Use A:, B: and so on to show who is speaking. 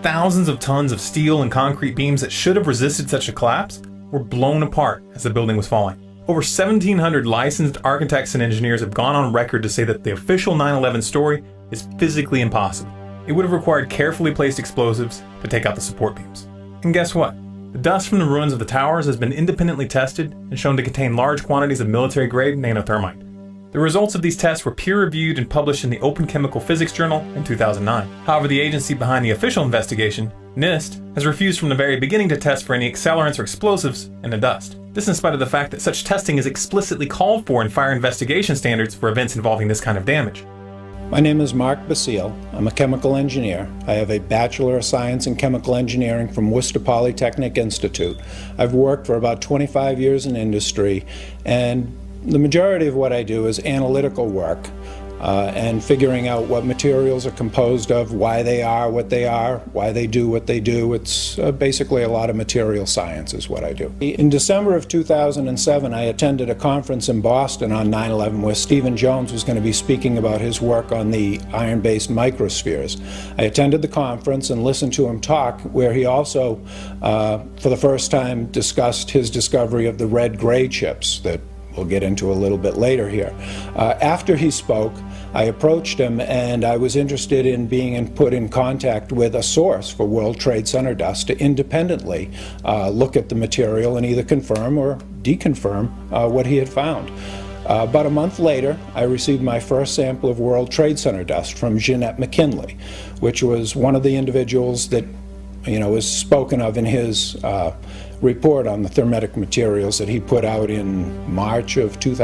A: Thousands of tons of steel and concrete beams that should have resisted such a collapse were blown apart as the building was falling. Over 1,700 licensed architects and engineers have gone on record to say that the official 9/11 story is physically impossible. It would have required carefully placed explosives to take out the support beams. And guess what? The dust from the ruins of the towers has been independently tested and shown to contain large quantities of military-grade nanothermite. The results of these tests were peer-reviewed and published in the Open Chemical Physics Journal in 2009. However, the agency behind the official investigation, NIST, has refused from the very beginning to test for any accelerants or explosives in the dust. This in spite of the fact that such testing is explicitly called for in fire investigation standards for events involving this kind of damage.
B: My name is Mark Basile. I'm a chemical engineer. I have a Bachelor of Science in Chemical Engineering from Worcester Polytechnic Institute. I've worked for about 25 years in industry, and the majority of what I do is analytical work and figuring out what materials are composed of, why they are what they are, why they do what they do. It's basically a lot of material science is what I do. In December of 2007, I attended a conference in Boston on 9/11 where Stephen Jones was going to be speaking about his work on the iron-based microspheres. I attended the conference and listened to him talk, where he also, for the first time, discussed his discovery of the red-gray chips that we'll get into a little bit later here. After he spoke, I approached him and I was interested in being put in contact with a source for World Trade Center dust to independently look at the material and either confirm or deconfirm what he had found. About a month later, I received my first sample of World Trade Center dust from Jeanette McKinley, which was one of the individuals that is spoken of in his report on the thermetic materials that he put out in March of 2000.